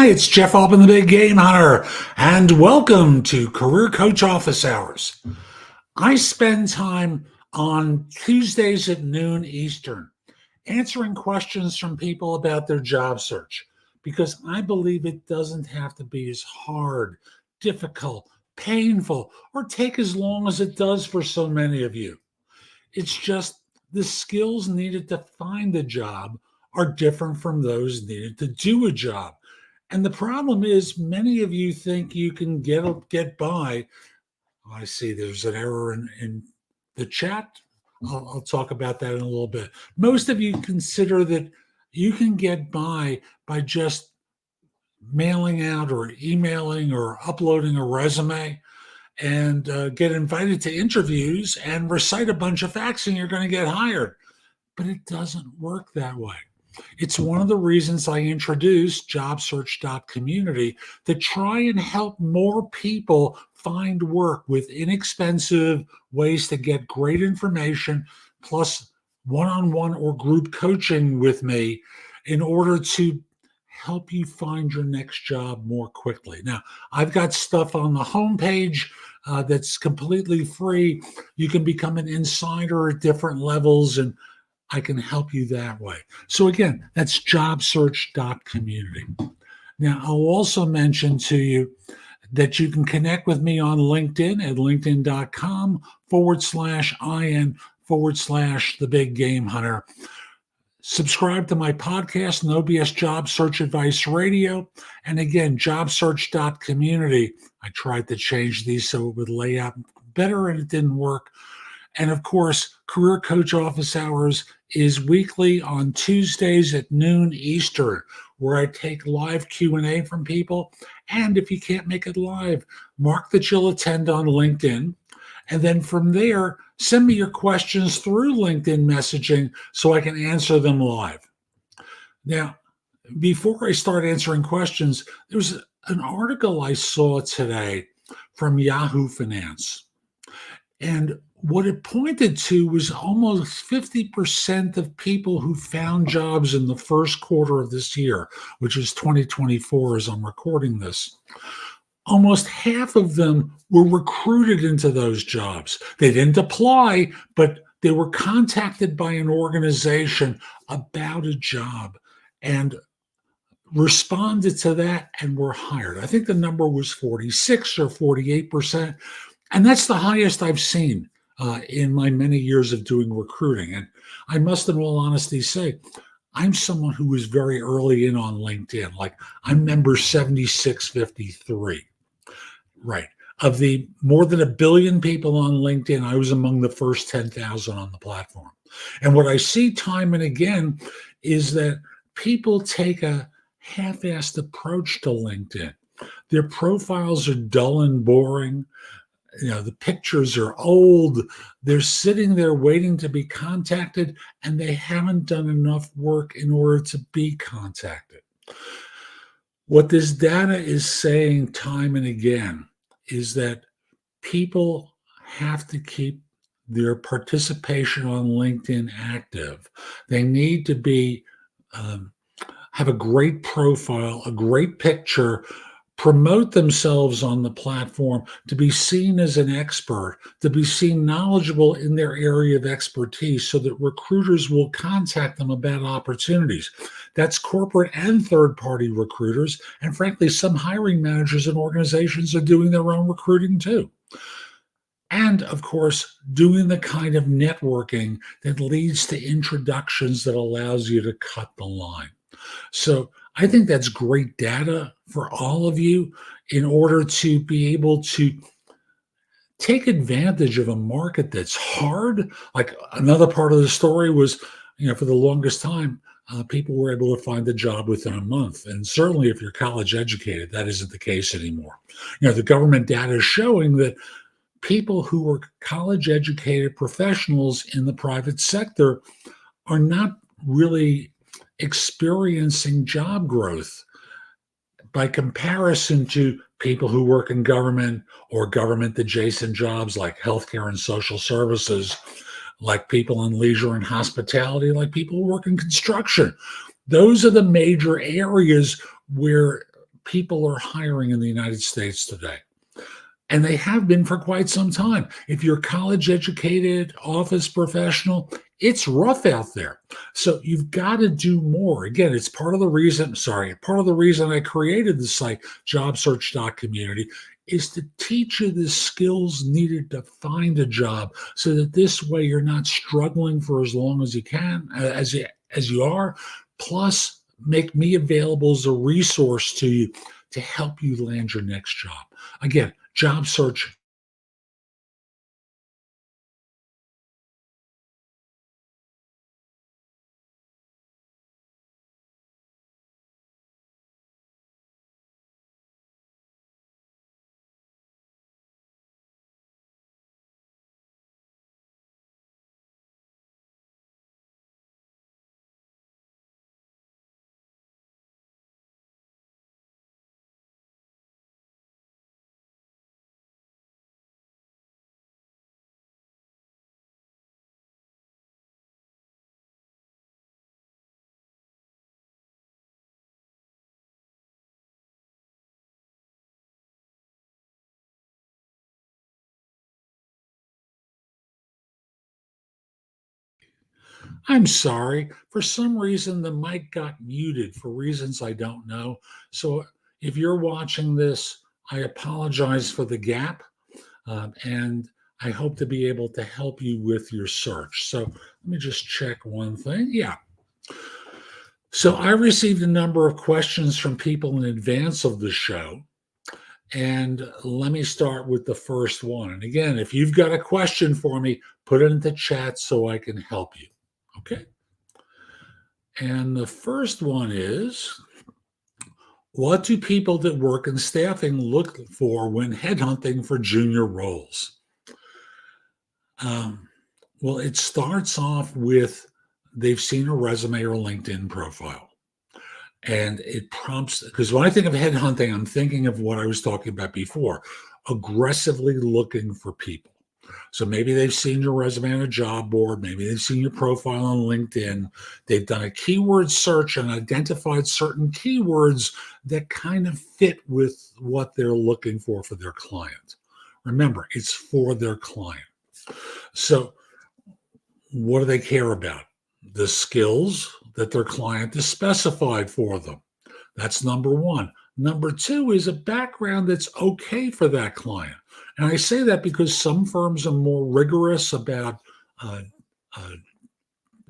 Hi, it's Jeff Altman, the Big Game Hunter, and welcome to Career Coach Office Hours. I spend time on Tuesdays at noon Eastern answering questions from people about their job search because I believe it doesn't have to be as hard, difficult, painful, or take as long as it does for so many of you. It's just the skills needed to find a job are different from those needed to do a job. And the problem is, many of you think you can get by. I see there's an error in the chat. I'll talk about that in a little bit. Most of you consider that you can get by just mailing out or emailing or uploading a resume and get invited to interviews and recite a bunch of facts and you're going to get hired. But it doesn't work that way. It's one of the reasons I introduced jobsearch.community to try and help more people find work with inexpensive ways to get great information, plus one-on-one or group coaching with me in order to help you find your next job more quickly. Now, I've got stuff on the homepage that's completely free. You can become an insider at different levels, and I can help you that way. So again, that's jobsearch.community. Now, I'll also mention to you that you can connect with me on LinkedIn at linkedin.com/IN/the Big Game Hunter. Subscribe to my podcast, No BS Job Search Advice Radio. And again, jobsearch.community. I tried to change these so it would lay out better and it didn't work. And of course, Career Coach Office Hours is weekly on Tuesdays at noon Eastern, where I take live Q&A from people. And if you can't make it live, mark that you'll attend on LinkedIn. And then from there, send me your questions through LinkedIn messaging so I can answer them live. Now, before I start answering questions, there was an article I saw today from Yahoo Finance. And what it pointed to was almost 50% of people who found jobs in the first quarter of this year, which is 2024 as I'm recording this. Almost half of them were recruited into those jobs. They didn't apply, but they were contacted by an organization about a job and responded to that and were hired. I think the number was 46 or 48%. And that's the highest I've seen in my many years of doing recruiting. And I must, in all honesty, say, I'm someone who was very early in on LinkedIn. Like, I'm member 7653. Right. Of the more than 1 billion people on LinkedIn, I was among the first 10,000 on the platform. And what I see time and again is that people take a half-assed approach to LinkedIn. Their profiles are dull and boring. You know, the pictures are old. They're sitting there waiting to be contacted, and they haven't done enough work in order to be contacted. What this data is saying time and again is that people have to keep their participation on LinkedIn active. They need to be have a great profile, a great picture, promote themselves on the platform, to be seen as an expert, to be seen knowledgeable in their area of expertise so that recruiters will contact them about opportunities. That's corporate and third-party recruiters. And frankly, some hiring managers and organizations are doing their own recruiting too. And of course, doing the kind of networking that leads to introductions that allows you to cut the line. So I think that's great data for all of you in order to be able to take advantage of a market that's hard. Like, another part of the story was, for the longest time, people were able to find a job within a month. And certainly if you're college educated, that isn't the case anymore. The government data is showing that people who are college educated professionals in the private sector are not really experiencing job growth by comparison to people who work in government or government adjacent jobs like healthcare and social services, like people in leisure and hospitality, like people who work in construction. Those are the major areas where people are hiring in the United States today. And they have been for quite some time. If you're college educated, office professional, it's rough out there. So you've got to do more. Again, it's part of the reason I created the site, jobsearch.community, is to teach you the skills needed to find a job so that this way you're not struggling for as long as you can, as you are, plus make me available as a resource to you to help you land your next job. Again, job search. I'm sorry. For some reason, the mic got muted for reasons I don't know. So if you're watching this, I apologize for the gap. And I hope to be able to help you with your search. So let me just check one thing. Yeah. So I received a number of questions from people in advance of the show. And let me start with the first one. And again, if you've got a question for me, put it in the chat so I can help you. Okay. And the first one is, what do people that work in staffing look for when headhunting for junior roles? Well, it starts off with they've seen a resume or LinkedIn profile. And it prompts, because when I think of headhunting, I'm thinking of what I was talking about before, aggressively looking for people. So maybe they've seen your resume on a job board, maybe they've seen your profile on LinkedIn, they've done a keyword search and identified certain keywords that kind of fit with what they're looking for their client. Remember, it's for their client. So what do they care about? The skills that their client has specified for them. That's number one. Number two is a background that's okay for that client. And I say that because some firms are more rigorous about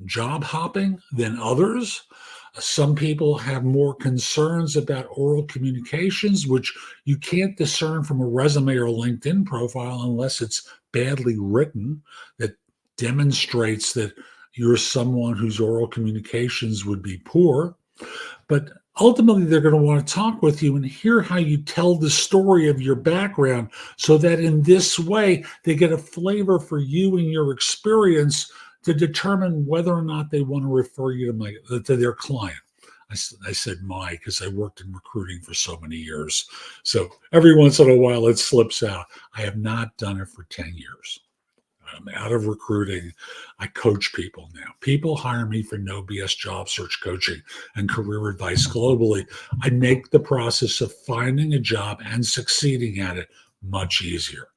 job hopping than others. Some people have more concerns about oral communications, which you can't discern from a resume or LinkedIn profile unless it's badly written that demonstrates that you're someone whose oral communications would be poor. But ultimately, they're going to want to talk with you and hear how you tell the story of your background so that in this way, they get a flavor for you and your experience to determine whether or not they want to refer you to their client. I said because I worked in recruiting for so many years. So every once in a while, it slips out. I have not done it for 10 years. I'm out of recruiting. I coach people now. People hire me for no BS job search coaching and career advice globally. I make the process of finding a job and succeeding at it much easier.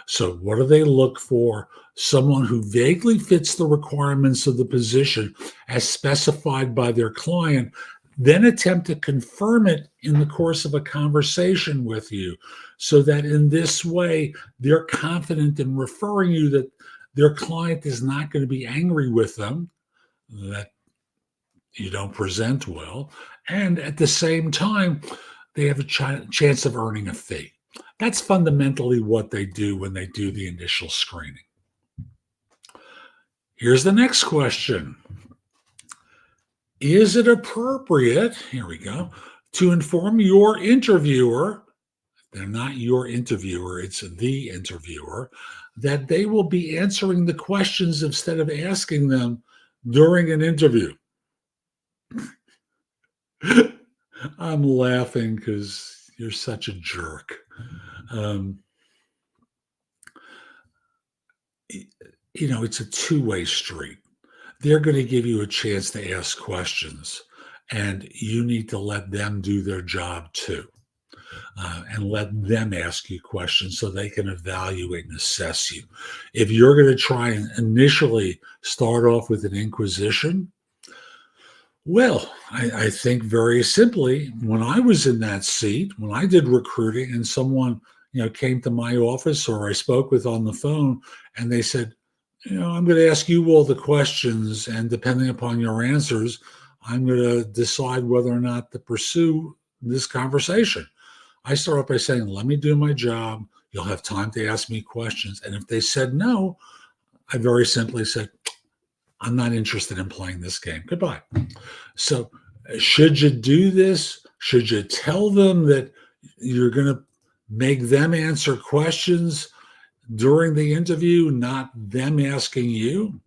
So what do they look for? Someone who vaguely fits the requirements of the position as specified by their client, then attempt to confirm it in the course of a conversation with you so that in this way, they're confident in referring you that their client is not going to be angry with them, that you don't present well. And at the same time, they have a chance of earning a fee. That's fundamentally what they do when they do the initial screening. Here's the next question. Is it appropriate, here we go, to inform your interviewer, they're not your interviewer, it's the interviewer, that they will be answering the questions instead of asking them during an interview? I'm laughing because you're such a jerk. It's a two-way street. They're going to give you a chance to ask questions, and you need to let them do their job too. and let them ask you questions so they can evaluate and assess you. If you're going to try and initially start off with an inquisition, well, I think very simply, when I was in that seat, when I did recruiting and someone, came to my office or I spoke with on the phone and they said, I'm going to ask you all the questions, and depending upon your answers, I'm going to decide whether or not to pursue this conversation. I start off by saying, let me do my job. You'll have time to ask me questions. And if they said no, I very simply said, I'm not interested in playing this game. Goodbye. So should you do this? Should you tell them that you're going to make them answer questions during the interview, not them asking you?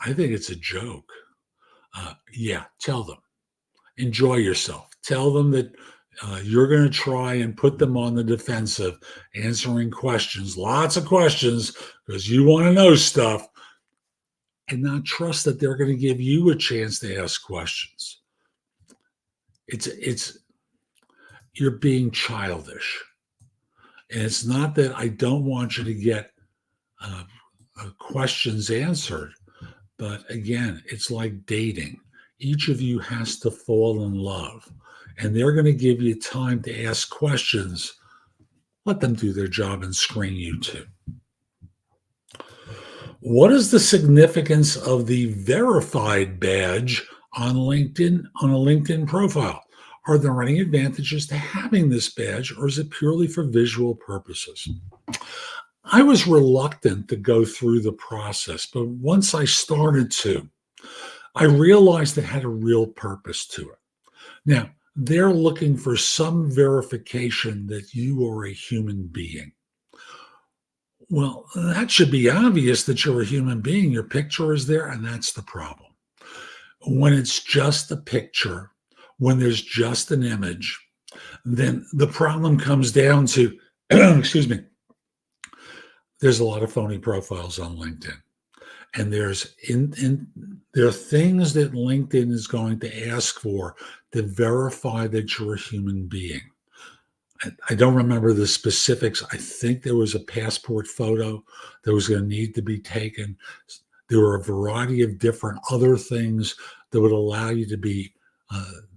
I think it's a joke. Yeah, tell them. Enjoy yourself. Tell them that you're going to try and put them on the defensive, answering questions, lots of questions, because you want to know stuff, and not trust that they're going to give you a chance to ask questions. It's you're being childish. And it's not that I don't want you to get questions answered, but again, it's like dating. Each of you has to fall in love, and they're going to give you time to ask questions. Let them do their job and screen you too. What is the significance of the verified badge on LinkedIn, on a LinkedIn profile? Are there any advantages to having this badge, or is it purely for visual purposes? I was reluctant to go through the process, but once I started to, I realized it had a real purpose to it. Now, they're looking for some verification that you are a human being. Well, that should be obvious that you're a human being. Your picture is there, and that's the problem. When it's just a picture, when there's just an image, then the problem comes down to, excuse me, there's a lot of phony profiles on LinkedIn. And there are things that LinkedIn is going to ask for to verify that you're a human being. I don't remember the specifics. I think there was a passport photo that was going to need to be taken. There were a variety of different other things that would allow you to be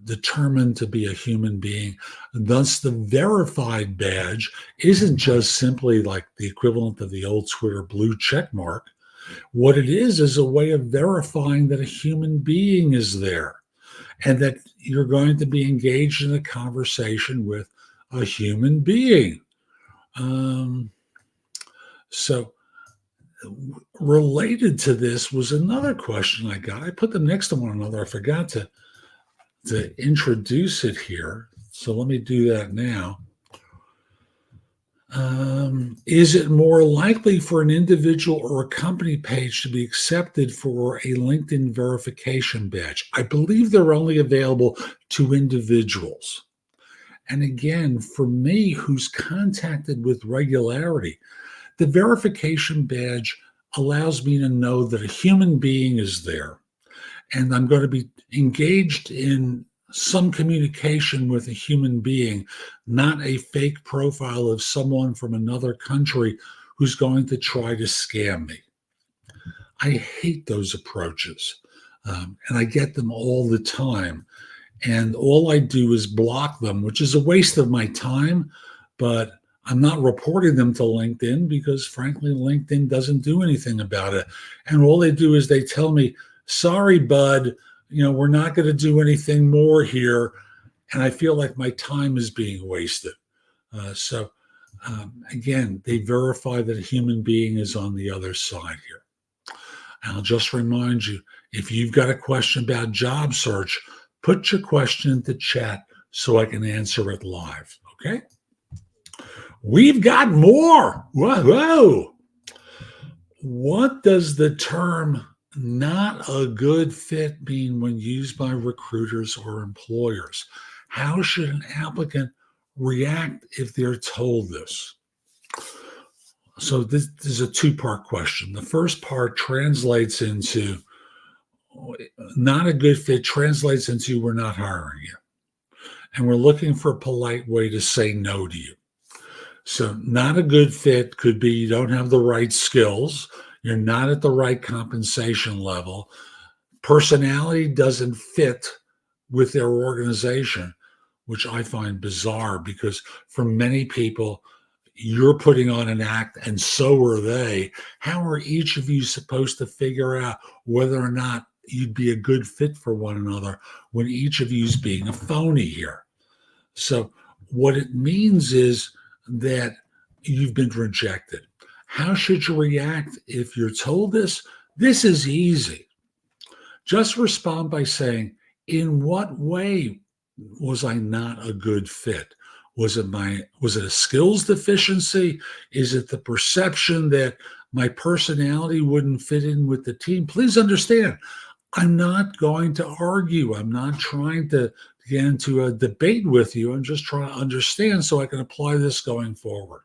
determined to be a human being. And thus, the verified badge isn't just simply like the equivalent of the old Twitter blue check mark. What it is a way of verifying that a human being is there and that you're going to be engaged in a conversation with a human being. So related to this was another question I got. I put them next to one another. I forgot to introduce it here. So let me do that now. Is it more likely for an individual or a company page to be accepted for a LinkedIn verification badge? I believe they're only available to individuals. And again, for me, who's contacted with regularity, the verification badge allows me to know that a human being is there, and I'm going to be engaged in some communication with a human being, not a fake profile of someone from another country who's going to try to scam me. I hate those approaches, and I get them all the time. And all I do is block them, which is a waste of my time, but I'm not reporting them to LinkedIn because, frankly, LinkedIn doesn't do anything about it. And all they do is they tell me, sorry, bud, we're not going to do anything more here. And I feel like my time is being wasted. Again, they verify that a human being is on the other side here. And I'll just remind you, if you've got a question about job search, put your question into chat so I can answer it live, okay? We've got more. Whoa. What does the term not a good fit mean when used by recruiters or employers? How should an applicant react if they're told this? So this is a two-part question. The first part translates into not a good fit, translates into we're not hiring you. and we're looking for a polite way to say no to you. So not a good fit could be you don't have the right skills, you're not at the right compensation level, personality doesn't fit with their organization, which I find bizarre because for many people, you're putting on an act and so are they. How are each of you supposed to figure out whether or not you'd be a good fit for one another when each of you is being a phony here? So what it means is that you've been rejected. How should you react if you're told this? This is easy. Just respond by saying, in what way was I not a good fit? Was it a skills deficiency? Is it the perception that my personality wouldn't fit in with the team? Please understand, I'm not going to argue. I'm not trying to get into a debate with you. I'm just trying to understand so I can apply this going forward.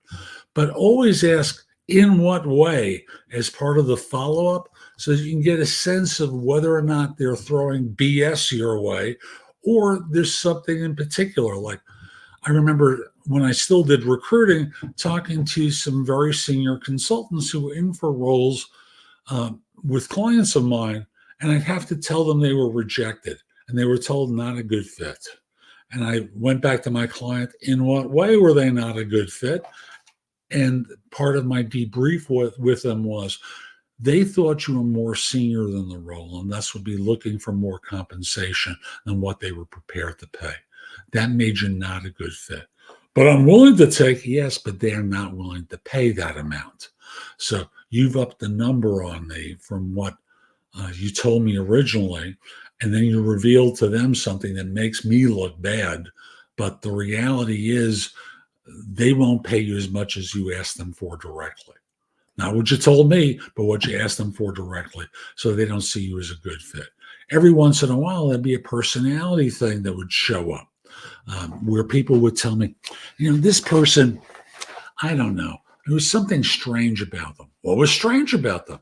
But always ask in what way as part of the follow-up so that you can get a sense of whether or not they're throwing BS your way or there's something in particular. Like I remember when I still did recruiting, talking to some very senior consultants who were in for roles with clients of mine, and I'd have to tell them they were rejected and they were told not a good fit. And I went back to my client, in what way were they not a good fit? And part of my debrief with them was they thought you were more senior than the role and thus would be looking for more compensation than what they were prepared to pay. That made you not a good fit. But I'm willing to take, yes, but they're not willing to pay that amount. So you've upped the number on me from what you told me originally, and then you revealed to them something that makes me look bad. But the reality is they won't pay you as much as you asked them for directly. Not what you told me, but what you asked them for directly, so they don't see you as a good fit. Every once in a while, there'd be a personality thing that would show up where people would tell me, this person, I don't know, there was something strange about them. What was strange about them?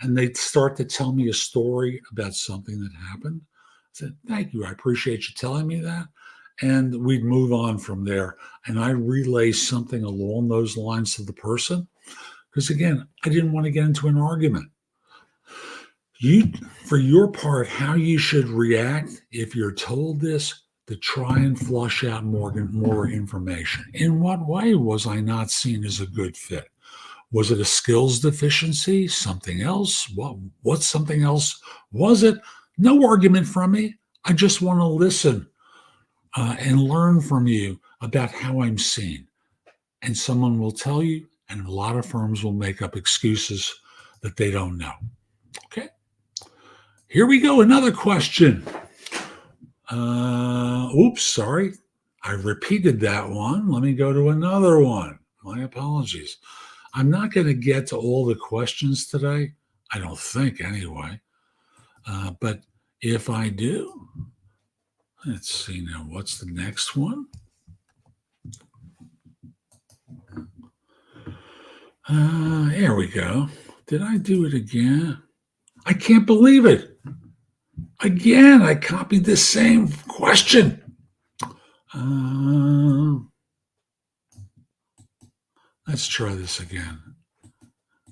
And they'd start to tell me a story about something that happened. I said, thank you. I appreciate you telling me that. And we'd move on from there. And I relay something along those lines to the person. Because again, I didn't want to get into an argument. For your part, how you should react if you're told this, to try and flush out more information. In what way was I not seen as a good fit? Was it a skills deficiency? Something else? What something else was it? No argument from me. I just want to listen and learn from you about how I'm seen. And someone will tell you, and a lot of firms will make up excuses that they don't know. Okay. Here we go. Another question. Oops, sorry. I repeated that one. Let me go to another one. My apologies. I'm not going to get to all the questions today. I don't think anyway. But if I do, let's see now. What's the next one? There we go. Did I do it again? I can't believe it. Again, I copied the same question. Let's try this again.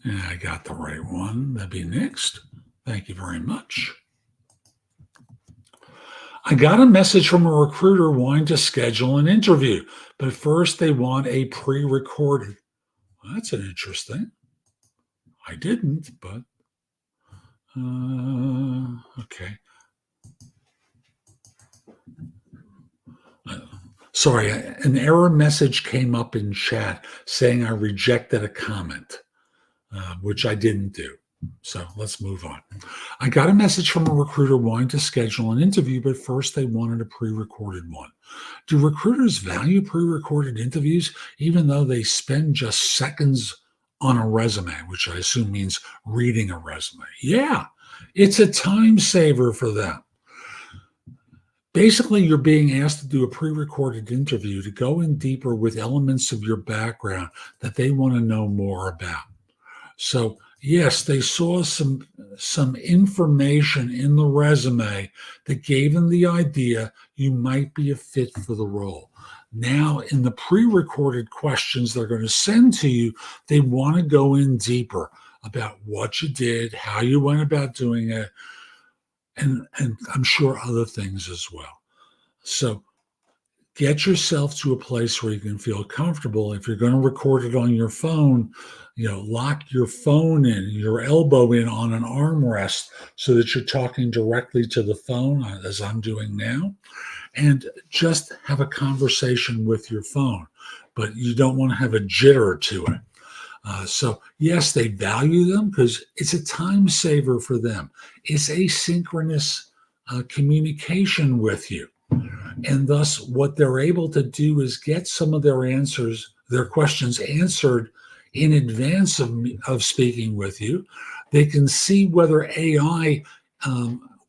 Yeah, I got the right one. That'd be next. Thank you very much. I got a message from a recruiter wanting to schedule an interview, but first they want a pre-recorded. Well, that's an interesting. I didn't, but okay. Sorry, an error message came up in chat saying I rejected a comment, which I didn't do. So let's move on. I got a message from a recruiter wanting to schedule an interview, but first they wanted a pre-recorded one. Do recruiters value pre-recorded interviews, even though they spend just seconds on a resume, which I assume means reading a resume? Yeah, it's a time saver for them. Basically, you're being asked to do a pre-recorded interview to go in deeper with elements of your background that they want to know more about. So, Yes, they saw some information in the resume that gave them the idea you might be a fit for the role. Now, in the pre-recorded questions they're going to send to you, they want to go in deeper about what you did, how you went about doing it, and I'm sure other things as well. So get yourself to a place where you can feel comfortable. If you're going to record it on your phone, lock your phone in, your elbow in on an armrest so that you're talking directly to the phone, as I'm doing now, and just have a conversation with your phone. But you don't want to have a jitter to it. So yes, they value them because it's a time saver for them. It's asynchronous communication with you. And thus, what they're able to do is get some of their questions answered in advance of speaking with you. They can see whether AI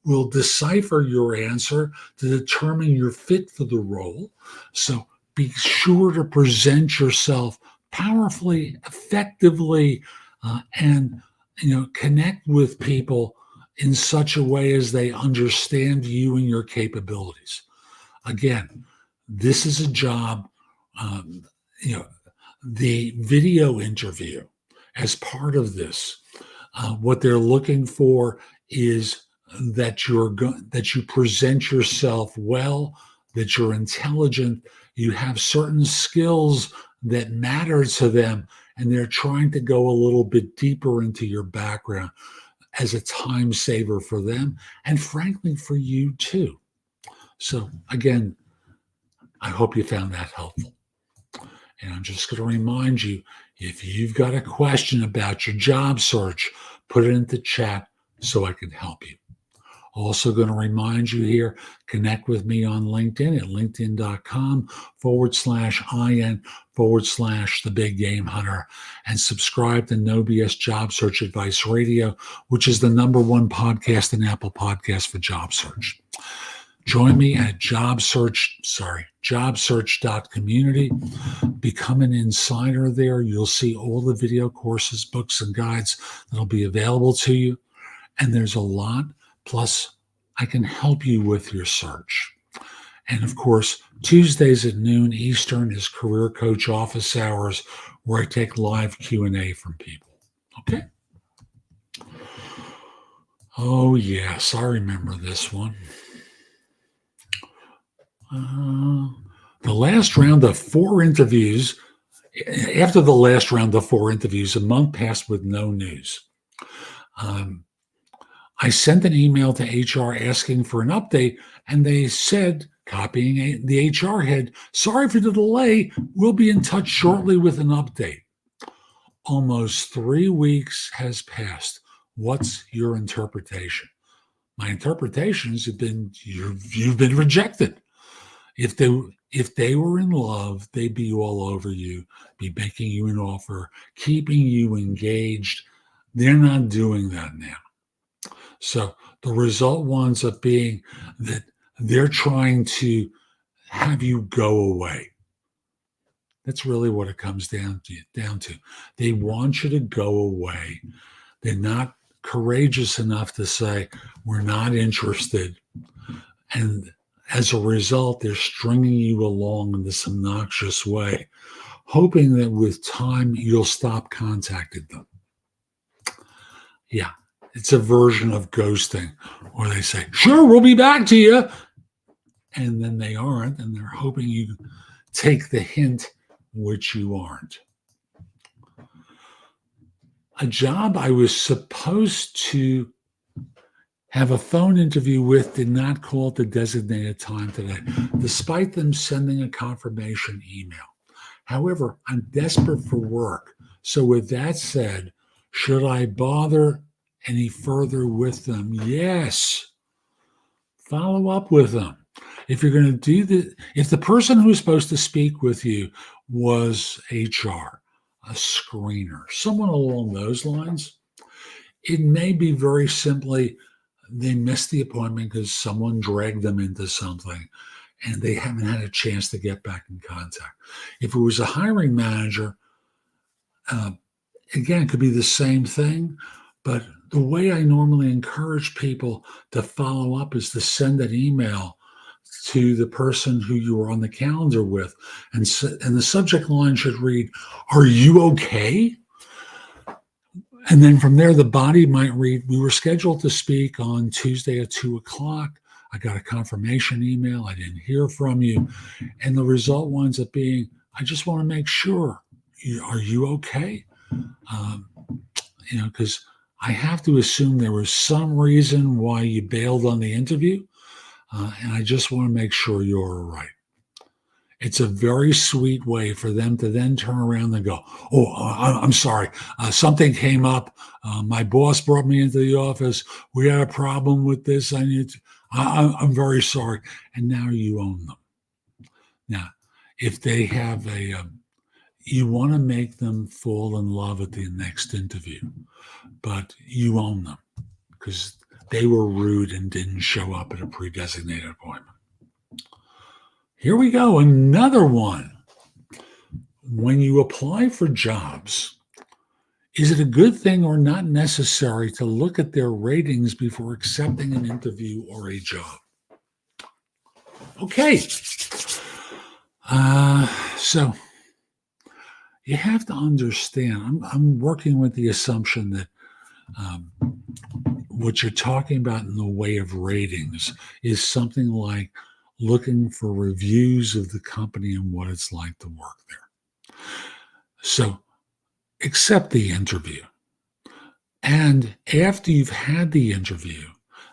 will decipher your answer to determine your fit for the role. So be sure to present yourself powerfully, effectively, and connect with people in such a way as they understand you and your capabilities. Again, this is a job, um, the video interview as part of this. What they're looking for is that you present yourself well, that you're intelligent, you have certain skills that matter to them, and they're trying to go a little bit deeper into your background as a time saver for them, and frankly for you too. So again, I hope you found that helpful. And I'm just going to remind you, if you've got a question about your job search, put it into chat so I can help you. Also going to remind you here, connect with me on LinkedIn at linkedin.com/IN/the Big Game Hunter, and subscribe to No BS Job Search Advice Radio, which is the #1 podcast in Apple Podcasts for job search. Join me at jobsearch.community. Become an insider there. You'll see all the video courses, books, and guides that'll be available to you. And there's a lot. Plus, I can help you with your search. And of course, Tuesdays at noon Eastern is Career Coach Office Hours, where I take live Q&A from people. Okay? Oh, yes, I remember this one. The last round of 4 interviews, after the last round of 4 interviews, a month passed with no news. I sent an email to HR asking for an update, and they said, copying the HR head, "Sorry for the delay. We'll be in touch shortly with an update." Almost 3 weeks has passed. What's your interpretation? My interpretations have been you've been rejected. If they were in love, they'd be all over you, be making you an offer, keeping you engaged. They're not doing that now. So the result winds up being that they're trying to have you go away. That's really what it comes down to. They want you to go away. They're not courageous enough to say, "We're not interested." And as a result, they're stringing you along in this obnoxious way, hoping that with time you'll stop contacting them. Yeah, it's a version of ghosting, where they say, "Sure, we'll be back to you." And then they aren't, and they're hoping you take the hint, which you aren't. A job I was supposed to have a phone interview with did not call at the designated time today, despite them sending a confirmation email. However, I'm desperate for work. So with that said, should I bother any further with them? Yes. Follow up with them. If you're going to do if the person who was supposed to speak with you was HR, a screener, someone along those lines, it may be very simply they missed the appointment because someone dragged them into something and they haven't had a chance to get back in contact. If it was a hiring manager, again, it could be the same thing, but the way I normally encourage people to follow up is to send an email to the person who you were on the calendar with. And the subject line should read, "Are you okay?" And then from there, the body might read, "We were scheduled to speak on Tuesday at 2 o'clock. I got a confirmation email. I didn't hear from you." And the result winds up being, "I just want to make sure. Are you okay?" Um, because I have to assume there was some reason why you bailed on the interview. And I just want to make sure you're all right. It's a very sweet way for them to then turn around and go, "Oh, I'm sorry. Something came up. My boss brought me into the office. We had a problem with this. I'm very sorry." And now you own them. Now, if they have you want to make them fall in love at the next interview, but you own them because they were rude and didn't show up at a pre-designated appointment. Here we go, another one. When you apply for jobs, is it a good thing or not necessary to look at their ratings before accepting an interview or a job? Okay. So you have to understand, I'm working with the assumption that what you're talking about in the way of ratings is something like looking for reviews of the company and what it's like to work there. So accept the interview. And after you've had the interview,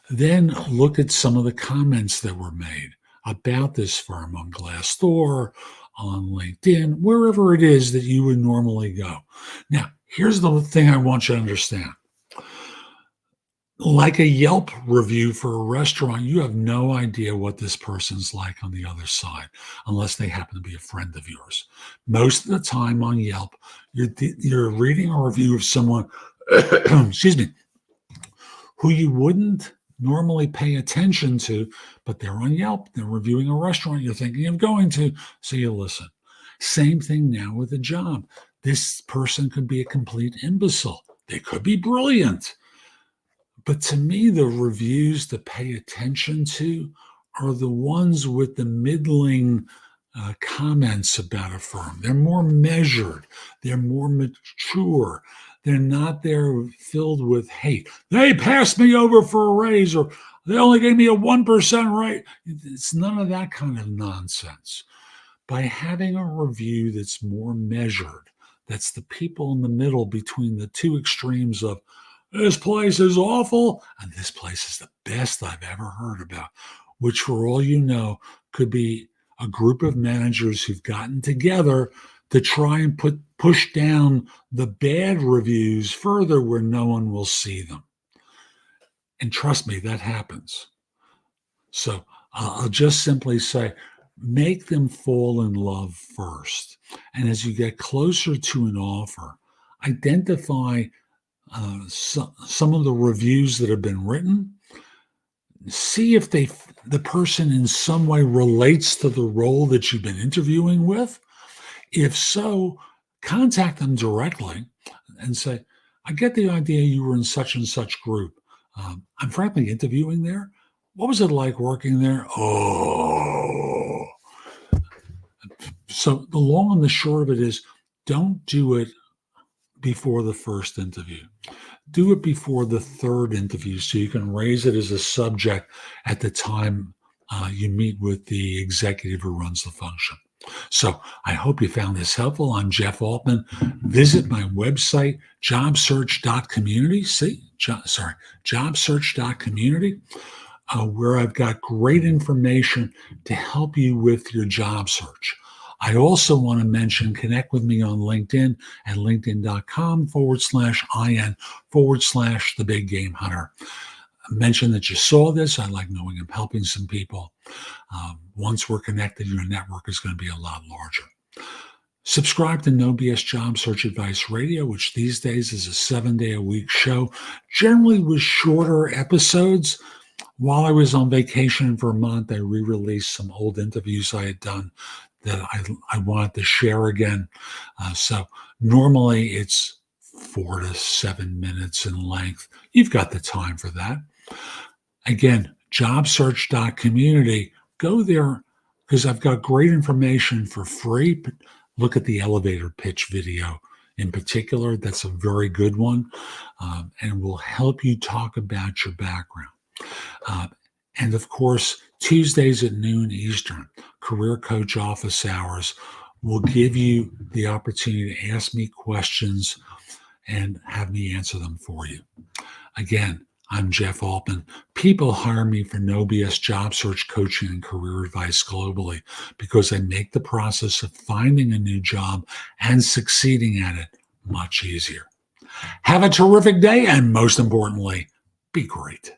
then look at some of the comments that were made about this firm on Glassdoor, on LinkedIn, wherever it is that you would normally go. Now, here's the thing I want you to understand. Like a Yelp review for a restaurant, you have no idea what this person's like on the other side, unless they happen to be a friend of yours. Most of the time on Yelp, you're reading a review of someone, excuse me, who you wouldn't normally pay attention to, but they're on Yelp. They're reviewing a restaurant you're thinking of going to, so you listen. Same thing now with a job. This person could be a complete imbecile. They could be brilliant. But to me, the reviews to pay attention to are the ones with the middling comments about a firm. They're more measured. They're more mature. They're not there filled with hate. They passed me over for a raise, or they only gave me a 1% rate. It's none of that kind of nonsense. By having a review that's more measured, that's the people in the middle between the two extremes of, "This place is awful," and "this place is the best I've ever heard about," which, for all you know, could be a group of managers who've gotten together to try and push down the bad reviews further where no one will see them. And trust me, that happens. So I'll just simply say, make them fall in love first. And as you get closer to an offer, identify some of the reviews that have been written. See if the person in some way relates to the role that you've been interviewing with. If so, contact them directly and say, "I get the idea you were in such and such group. I'm frankly interviewing there. What was it like working there?" Oh. So the long and the short of it is, don't do it before the first interview. Do it before the third interview so you can raise it as a subject at the time you meet with the executive who runs the function. So I hope you found this helpful. I'm Jeff Altman. Visit my website, jobsearch.community. Jobsearch.community, where I've got great information to help you with your job search. I also want to mention, connect with me on LinkedIn at linkedin.com/IN/the Big Game Hunter. Mention that you saw this. I like knowing I'm helping some people. Once we're connected, your network is going to be a lot larger. Subscribe to No BS Job Search Advice Radio, which these days is a 7-day-a-week show, generally with shorter episodes. While I was on vacation in Vermont, I re-released some old interviews I had done that I wanted to share again. So normally it's 4 to 7 minutes in length. You've got the time for that. Again, jobsearch.community. Go there because I've got great information for free. Look at the elevator pitch video in particular. That's a very good one, and will help you talk about your background. And of course, Tuesdays at noon Eastern, Career Coach office hours will give you the opportunity to ask me questions and have me answer them for you. Again, I'm Jeff Altman. People hire me for no BS job search coaching and career advice globally because I make the process of finding a new job and succeeding at it much easier. Have a terrific day, and most importantly, be great.